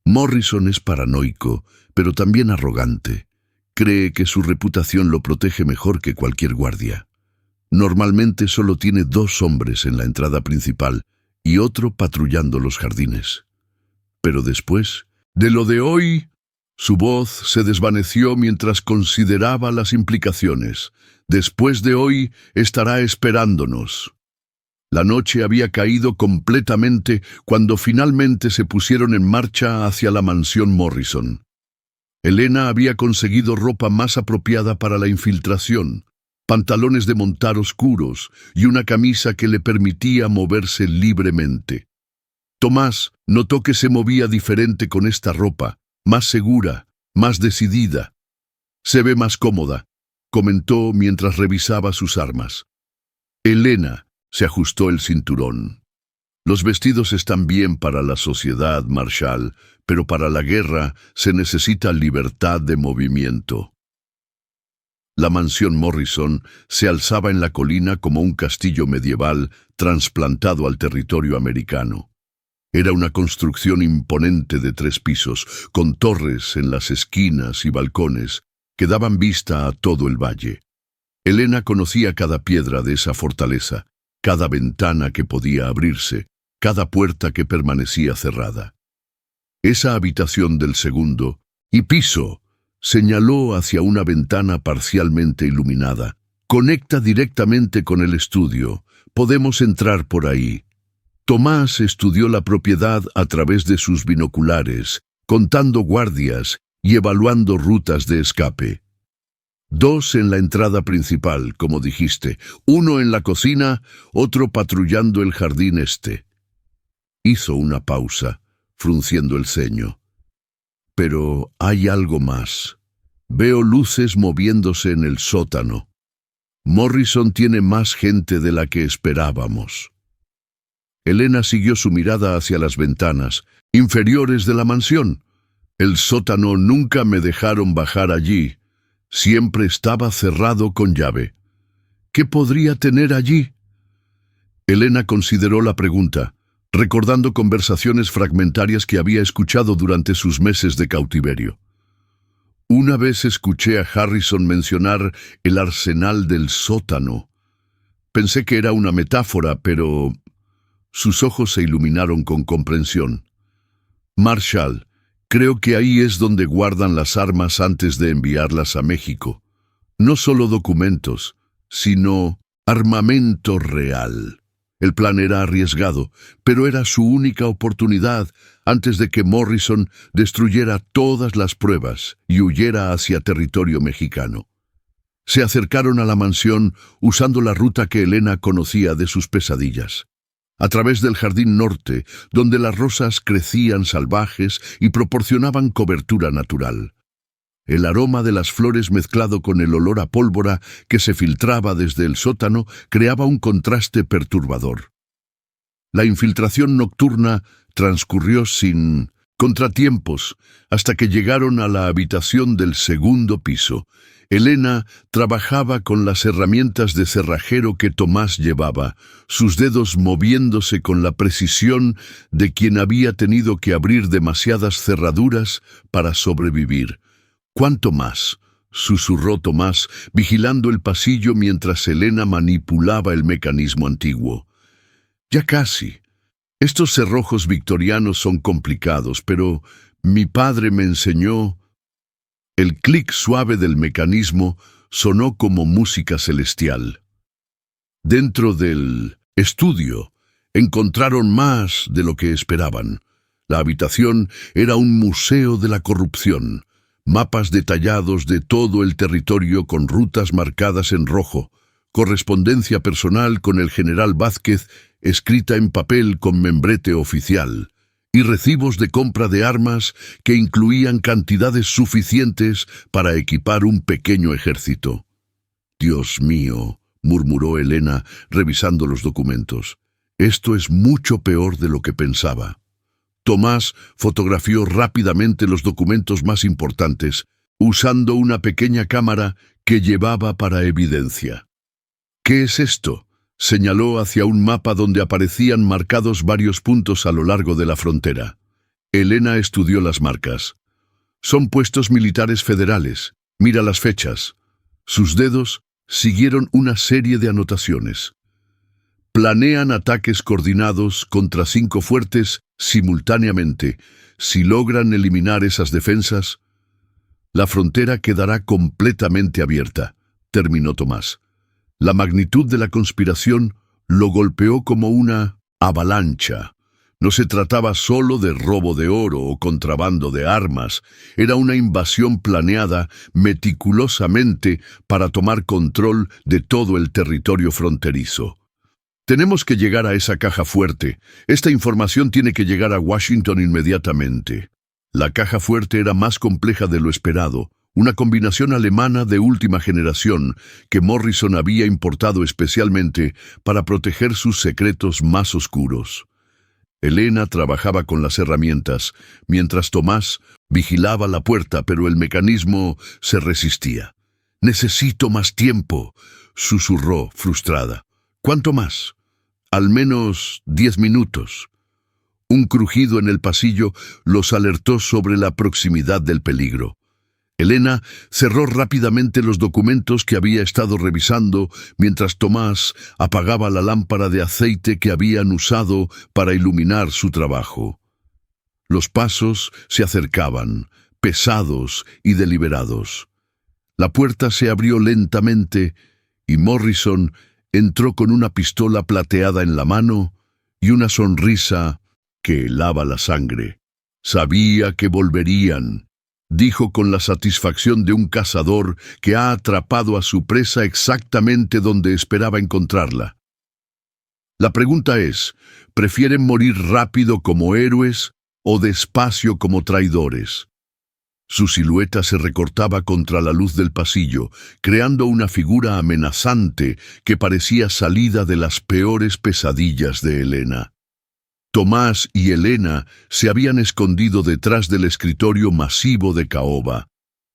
Morrison es paranoico, pero también arrogante. Cree que su reputación lo protege mejor que cualquier guardia. Normalmente solo tiene 2 hombres en la entrada principal y otro patrullando los jardines. Pero después, de lo de hoy, su voz se desvaneció mientras consideraba las implicaciones. Después de hoy estará esperándonos. La noche había caído completamente cuando finalmente se pusieron en marcha hacia la mansión Morrison. Elena había conseguido ropa más apropiada para la infiltración, pantalones de montar oscuros y una camisa que le permitía moverse libremente. Tomás notó que se movía diferente con esta ropa, más segura, más decidida. «Se ve más cómoda», comentó mientras revisaba sus armas. Elena se ajustó el cinturón. «Los vestidos están bien para la sociedad, Marshall, pero para la guerra se necesita libertad de movimiento». La mansión Morrison se alzaba en la colina como un castillo medieval trasplantado al territorio americano. Era una construcción imponente de 3 pisos, con torres en las esquinas y balcones que daban vista a todo el valle. Elena conocía cada piedra de esa fortaleza, cada ventana que podía abrirse, cada puerta que permanecía cerrada. Esa habitación del segundo y piso señaló hacia una ventana parcialmente iluminada. «Conecta directamente con el estudio. Podemos entrar por ahí». Tomás estudió la propiedad a través de sus binoculares, contando guardias y evaluando rutas de escape. 2 en la entrada principal, como dijiste, 1 en la cocina, otro patrullando el jardín este. Hizo una pausa, frunciendo el ceño. Pero hay algo más. Veo luces moviéndose en el sótano. Morrison tiene más gente de la que esperábamos. Elena siguió su mirada hacia las ventanas, inferiores de la mansión. El sótano nunca me dejaron bajar allí. Siempre estaba cerrado con llave. ¿Qué podría tener allí? Elena consideró la pregunta, recordando conversaciones fragmentarias que había escuchado durante sus meses de cautiverio. Una vez escuché a Harrison mencionar el arsenal del sótano. Pensé que era una metáfora, pero... Sus ojos se iluminaron con comprensión. «Marshall, creo que ahí es donde guardan las armas antes de enviarlas a México. No solo documentos, sino armamento real». El plan era arriesgado, pero era su única oportunidad antes de que Morrison destruyera todas las pruebas y huyera hacia territorio mexicano. Se acercaron a la mansión usando la ruta que Elena conocía de sus pesadillas. A través del jardín norte, donde las rosas crecían salvajes y proporcionaban cobertura natural. El aroma de las flores mezclado con el olor a pólvora que se filtraba desde el sótano creaba un contraste perturbador. La infiltración nocturna transcurrió sin contratiempos hasta que llegaron a la habitación del segundo piso. Elena trabajaba con las herramientas de cerrajero que Tomás llevaba, sus dedos moviéndose con la precisión de quien había tenido que abrir demasiadas cerraduras para sobrevivir. «¿Cuánto más?», susurró Tomás, vigilando el pasillo mientras Elena manipulaba el mecanismo antiguo. «Ya casi. Estos cerrojos victorianos son complicados, pero mi padre me enseñó». El clic suave del mecanismo sonó como música celestial. Dentro del estudio encontraron más de lo que esperaban. La habitación era un museo de la corrupción. mapas detallados de todo el territorio con rutas marcadas en rojo, correspondencia personal con el general Vázquez escrita en papel con membrete oficial, y recibos de compra de armas que incluían cantidades suficientes para equipar un pequeño ejército. «Dios mío», murmuró Elena, revisando los documentos. «Esto es mucho peor de lo que pensaba». Tomás fotografió rápidamente los documentos más importantes, usando una pequeña cámara que llevaba para evidencia. «¿Qué es esto?», señaló hacia un mapa donde aparecían marcados varios puntos a lo largo de la frontera. Elena estudió las marcas. «Son puestos militares federales. Mira las fechas». Sus dedos siguieron una serie de anotaciones. «Planean ataques coordinados contra 5 fuertes simultáneamente. Si logran eliminar esas defensas, la frontera quedará completamente abierta», terminó Tomás. La magnitud de la conspiración lo golpeó como una avalancha. No se trataba solo de robo de oro o contrabando de armas, era una invasión planeada meticulosamente para tomar control de todo el territorio fronterizo. «Tenemos que llegar a esa caja fuerte. Esta información tiene que llegar a Washington inmediatamente». La caja fuerte era más compleja de lo esperado, una combinación alemana de última generación que Morrison había importado especialmente para proteger sus secretos más oscuros. Elena trabajaba con las herramientas, mientras Tomás vigilaba la puerta, pero el mecanismo se resistía. «Necesito más tiempo», susurró, frustrada. «¿Cuánto más?» «Al menos 10 minutos». Un crujido en el pasillo los alertó sobre la proximidad del peligro. Elena cerró rápidamente los documentos que había estado revisando mientras Tomás apagaba la lámpara de aceite que habían usado para iluminar su trabajo. Los pasos se acercaban, pesados y deliberados. La puerta se abrió lentamente y Morrison entró con una pistola plateada en la mano y una sonrisa que helaba la sangre. «Sabía que volverían», dijo con la satisfacción de un cazador que ha atrapado a su presa exactamente donde esperaba encontrarla. La pregunta es, ¿prefieren morir rápido como héroes o despacio como traidores? Su silueta se recortaba contra la luz del pasillo, creando una figura amenazante que parecía salida de las peores pesadillas de Elena. Tomás y Elena se habían escondido detrás del escritorio masivo de caoba,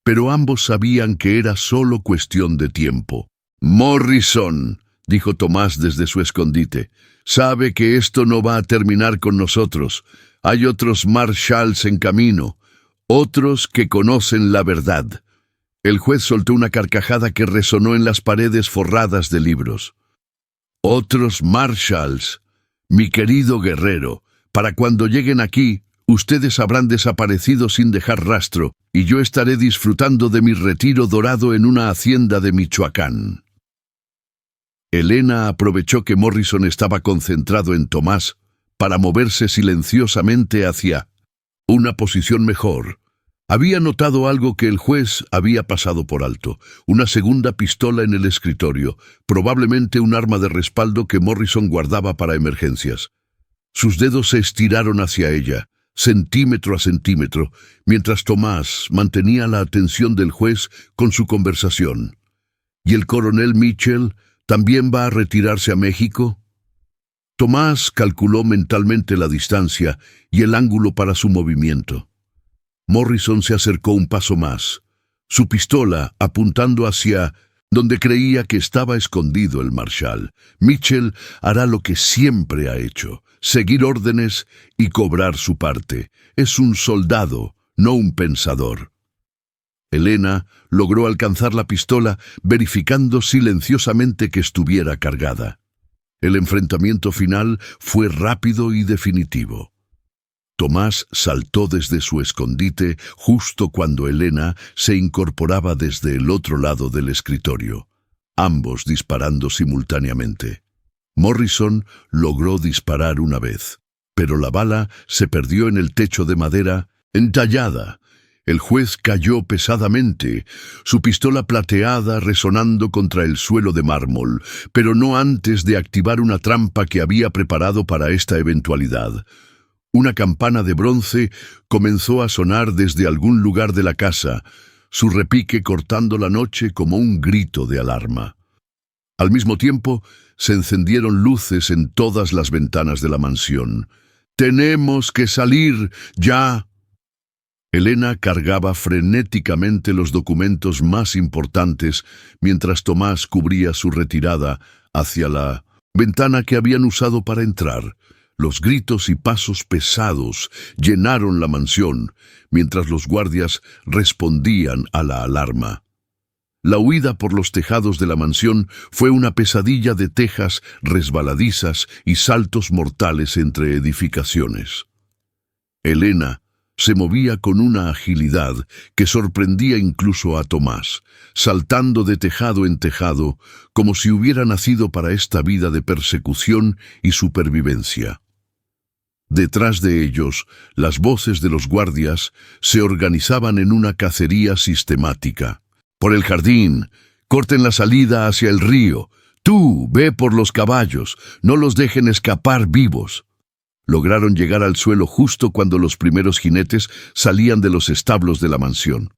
pero ambos sabían que era solo cuestión de tiempo. «Morrison», dijo Tomás desde su escondite, «sabe que esto no va a terminar con nosotros. Hay otros Marshalls en camino, otros que conocen la verdad». El juez soltó una carcajada que resonó en las paredes forradas de libros. «Otros Marshalls. Mi querido guerrero, para cuando lleguen aquí, ustedes habrán desaparecido sin dejar rastro, y yo estaré disfrutando de mi retiro dorado en una hacienda de Michoacán». Elena aprovechó que Morrison estaba concentrado en Tomás para moverse silenciosamente hacia una posición mejor. Había notado algo que el juez había pasado por alto, una segunda pistola en el escritorio, probablemente un arma de respaldo que Morrison guardaba para emergencias. Sus dedos se estiraron hacia ella, centímetro a centímetro, mientras Tomás mantenía la atención del juez con su conversación. ¿Y el coronel Mitchell también va a retirarse a México? Tomás calculó mentalmente la distancia y el ángulo para su movimiento. Morrison se acercó un paso más, su pistola apuntando hacia donde creía que estaba escondido el marshal. Mitchell hará lo que siempre ha hecho, seguir órdenes y cobrar su parte. Es un soldado, no un pensador. Elena logró alcanzar la pistola, verificando silenciosamente que estuviera cargada. El enfrentamiento final fue rápido y definitivo. Tomás saltó desde su escondite justo cuando Elena se incorporaba desde el otro lado del escritorio, ambos disparando simultáneamente. Morrison logró disparar una vez, pero la bala se perdió en el techo de madera entallada. El juez cayó pesadamente, su pistola plateada resonando contra el suelo de mármol, pero no antes de activar una trampa que había preparado para esta eventualidad. Una campana de bronce comenzó a sonar desde algún lugar de la casa, su repique cortando la noche como un grito de alarma. Al mismo tiempo, se encendieron luces en todas las ventanas de la mansión. «¡Tenemos que salir, ya!». Elena cargaba frenéticamente los documentos más importantes mientras Tomás cubría su retirada hacia la ventana que habían usado para entrar. Los gritos y pasos pesados llenaron la mansión mientras los guardias respondían a la alarma. La huida por los tejados de la mansión fue una pesadilla de tejas resbaladizas y saltos mortales entre edificaciones. Elena se movía con una agilidad que sorprendía incluso a Tomás, saltando de tejado en tejado como si hubiera nacido para esta vida de persecución y supervivencia. Detrás de ellos, las voces de los guardias se organizaban en una cacería sistemática. «Por el jardín, corten la salida hacia el río. Tú, ve por los caballos, no los dejen escapar vivos». Lograron llegar al suelo justo cuando los primeros jinetes salían de los establos de la mansión.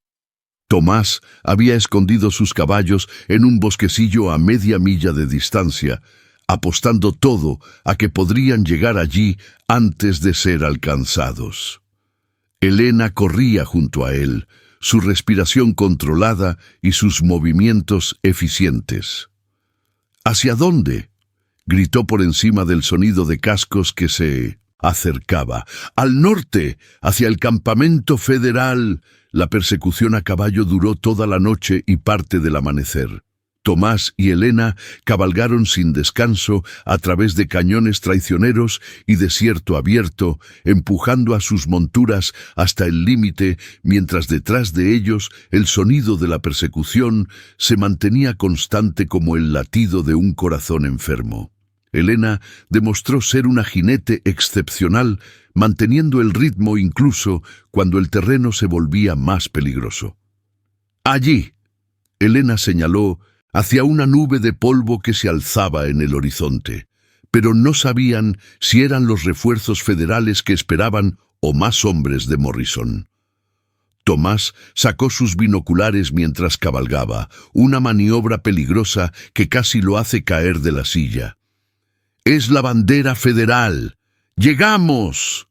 Tomás había escondido sus caballos en un bosquecillo a media milla de distancia, apostando todo a que podrían llegar allí antes de ser alcanzados. Elena corría junto a él, su respiración controlada y sus movimientos eficientes. «¿Hacia dónde?», gritó por encima del sonido de cascos que se acercaba. «¡Al norte, hacia el campamento federal!». La persecución a caballo duró toda la noche y parte del amanecer. Tomás y Elena cabalgaron sin descanso a través de cañones traicioneros y desierto abierto, empujando a sus monturas hasta el límite, mientras detrás de ellos el sonido de la persecución se mantenía constante como el latido de un corazón enfermo. Elena demostró ser una jinete excepcional, manteniendo el ritmo incluso cuando el terreno se volvía más peligroso. «Allí», Elena señaló hacia una nube de polvo que se alzaba en el horizonte, pero no sabían si eran los refuerzos federales que esperaban o más hombres de Morrison. Tomás sacó sus binoculares mientras cabalgaba, una maniobra peligrosa que casi lo hace caer de la silla. «¡Es la bandera federal! ¡Llegamos!».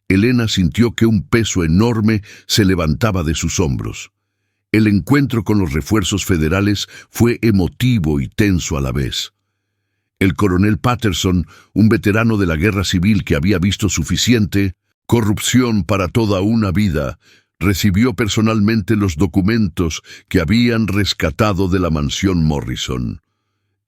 Elena sintió que un peso enorme se levantaba de sus hombros. El encuentro con los refuerzos federales fue emotivo y tenso a la vez. El coronel Patterson, un veterano de la guerra civil que había visto suficiente corrupción para toda una vida, recibió personalmente los documentos que habían rescatado de la mansión Morrison.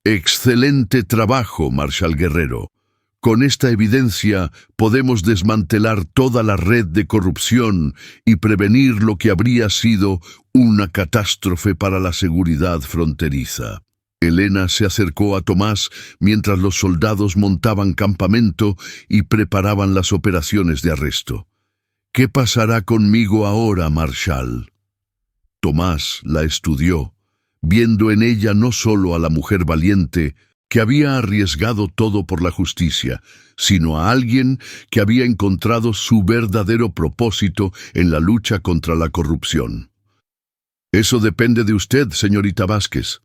«Excelente trabajo, Marshal Guerrero. Con esta evidencia podemos desmantelar toda la red de corrupción y prevenir lo que habría sido una catástrofe para la seguridad fronteriza». Elena se acercó a Tomás mientras los soldados montaban campamento y preparaban las operaciones de arresto. «¿Qué pasará conmigo ahora, Marshal?». Tomás la estudió, viendo en ella no solo a la mujer valiente que había arriesgado todo por la justicia, sino a alguien que había encontrado su verdadero propósito en la lucha contra la corrupción. «Eso depende de usted, señorita Vázquez.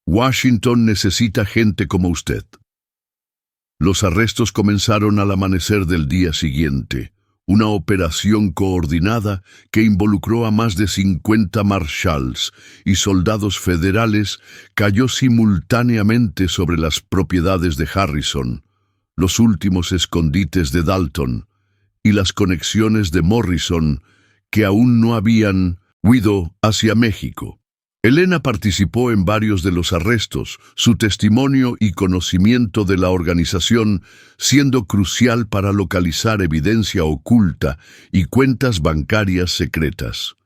Washington necesita gente como usted». Los arrestos comenzaron al amanecer del día siguiente, una operación coordinada que involucró a más de 50 marshals y soldados federales cayó simultáneamente sobre las propiedades de Harrison, los últimos escondites de Dalton y las conexiones de Morrison que aún no habían huido hacia México. Elena participó en varios de los arrestos, su testimonio y conocimiento de la organización siendo crucial para localizar evidencia oculta y cuentas bancarias secretas.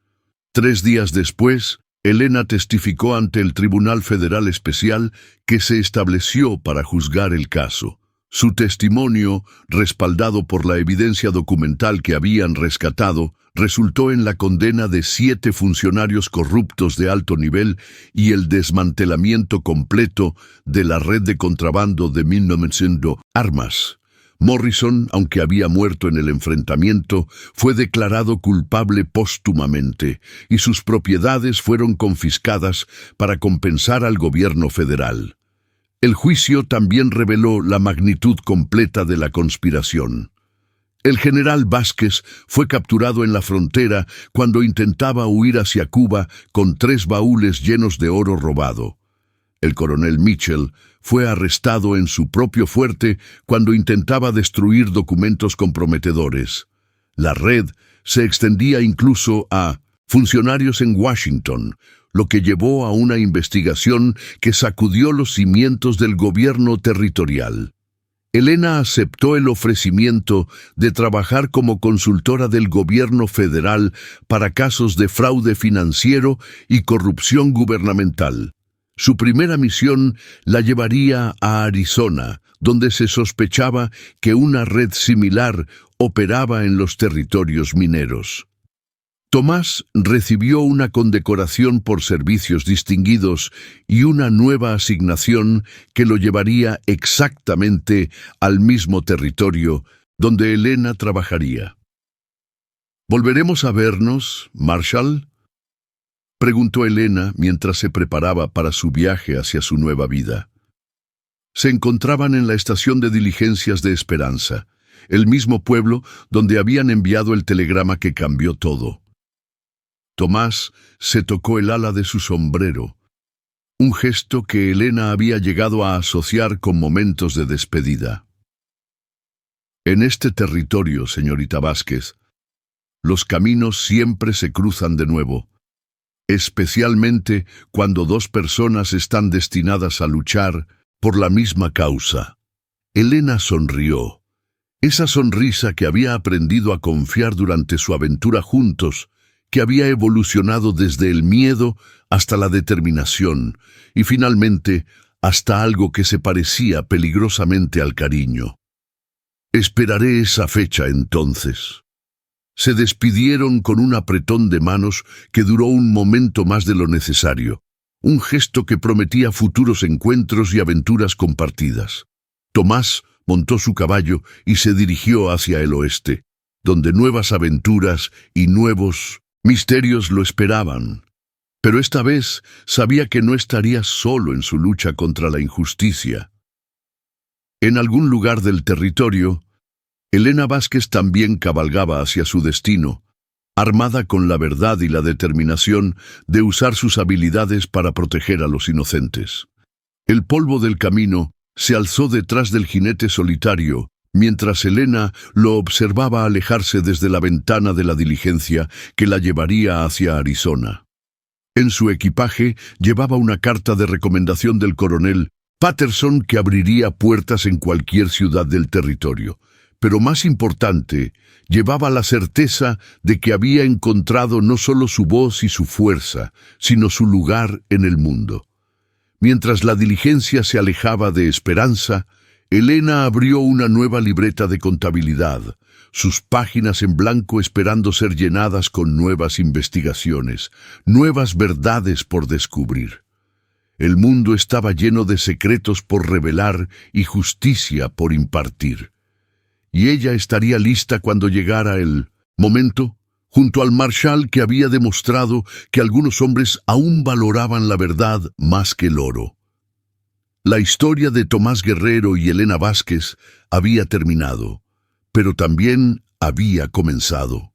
3 días después, Elena testificó ante el Tribunal Federal Especial que se estableció para juzgar el caso. Su testimonio, respaldado por la evidencia documental que habían rescatado, resultó en la condena de 7 funcionarios corruptos de alto nivel y el desmantelamiento completo de la red de contrabando de 1900 armas. Morrison, aunque había muerto en el enfrentamiento, fue declarado culpable póstumamente y sus propiedades fueron confiscadas para compensar al gobierno federal. El juicio también reveló la magnitud completa de la conspiración. El general Vázquez fue capturado en la frontera cuando intentaba huir hacia Cuba con 3 baúles llenos de oro robado. El coronel Mitchell fue arrestado en su propio fuerte cuando intentaba destruir documentos comprometedores. La red se extendía incluso a funcionarios en Washington, lo que llevó a una investigación que sacudió los cimientos del gobierno territorial. Elena aceptó el ofrecimiento de trabajar como consultora del gobierno federal para casos de fraude financiero y corrupción gubernamental. Su primera misión la llevaría a Arizona, donde se sospechaba que una red similar operaba en los territorios mineros. Tomás recibió una condecoración por servicios distinguidos y una nueva asignación que lo llevaría exactamente al mismo territorio donde Elena trabajaría. ¿Volveremos a vernos, Marshall?, preguntó Elena mientras se preparaba para su viaje hacia su nueva vida. Se encontraban en la estación de diligencias de Esperanza, el mismo pueblo donde habían enviado el telegrama que cambió todo. Tomás se tocó el ala de su sombrero, un gesto que Elena había llegado a asociar con momentos de despedida. En este territorio, señorita Vázquez, los caminos siempre se cruzan de nuevo, especialmente cuando 2 personas están destinadas a luchar por la misma causa. Elena sonrió. Esa sonrisa que había aprendido a confiar durante su aventura juntos, que había evolucionado desde el miedo hasta la determinación y finalmente hasta algo que se parecía peligrosamente al cariño. Esperaré esa fecha entonces. Se despidieron con un apretón de manos que duró un momento más de lo necesario, un gesto que prometía futuros encuentros y aventuras compartidas. Tomás montó su caballo y se dirigió hacia el oeste, donde nuevas aventuras y nuevos misterios lo esperaban. Pero esta vez sabía que no estaría solo en su lucha contra la injusticia. En algún lugar del territorio, Elena Vázquez también cabalgaba hacia su destino, armada con la verdad y la determinación de usar sus habilidades para proteger a los inocentes. El polvo del camino se alzó detrás del jinete solitario, mientras Elena lo observaba alejarse desde la ventana de la diligencia que la llevaría hacia Arizona. En su equipaje llevaba una carta de recomendación del coronel Patterson que abriría puertas en cualquier ciudad del territorio. Pero más importante, llevaba la certeza de que había encontrado no solo su voz y su fuerza, sino su lugar en el mundo. Mientras la diligencia se alejaba de Esperanza, Elena abrió una nueva libreta de contabilidad, sus páginas en blanco esperando ser llenadas con nuevas investigaciones, nuevas verdades por descubrir. El mundo estaba lleno de secretos por revelar y justicia por impartir. Y ella estaría lista cuando llegara el momento, junto al marshal que había demostrado que algunos hombres aún valoraban la verdad más que el oro. La historia de Tomás Guerrero y Elena Vázquez había terminado, pero también había comenzado.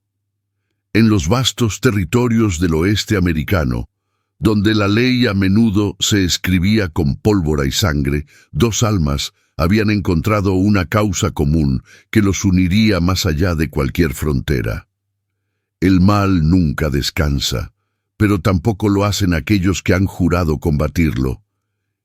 En los vastos territorios del oeste americano, donde la ley a menudo se escribía con pólvora y sangre, 2 almas habían encontrado una causa común que los uniría más allá de cualquier frontera. El mal nunca descansa, pero tampoco lo hacen aquellos que han jurado combatirlo.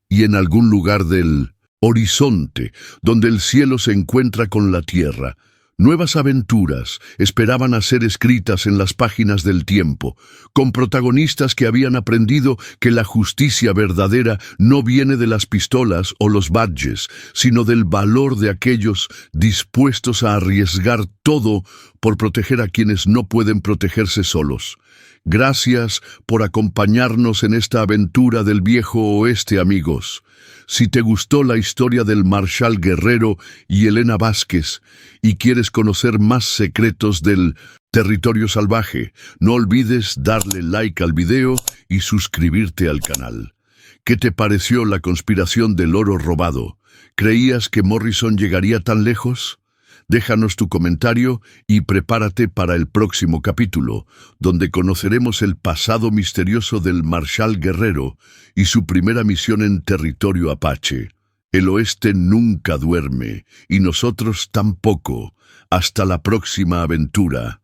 Y en algún lugar del horizonte, donde el cielo se encuentra con la tierra, Nuevas aventuras esperaban a ser escritas en las páginas del tiempo, con protagonistas que habían aprendido que la justicia verdadera no viene de las pistolas o los badges, sino del valor de aquellos dispuestos a arriesgar todo por proteger a quienes no pueden protegerse solos. Gracias por acompañarnos en esta aventura del viejo oeste, amigos. Si te gustó la historia del Marshal Guerrero y Elena Vázquez y quieres conocer más secretos del territorio salvaje, no olvides darle like al video y suscribirte al canal. ¿Qué te pareció la conspiración del oro robado? ¿Creías que Morrison llegaría tan lejos? Déjanos tu comentario y prepárate para el próximo capítulo, donde conoceremos el pasado misterioso del Marshal Guerrero y su primera misión en territorio apache. El oeste nunca duerme, y nosotros tampoco. Hasta la próxima aventura.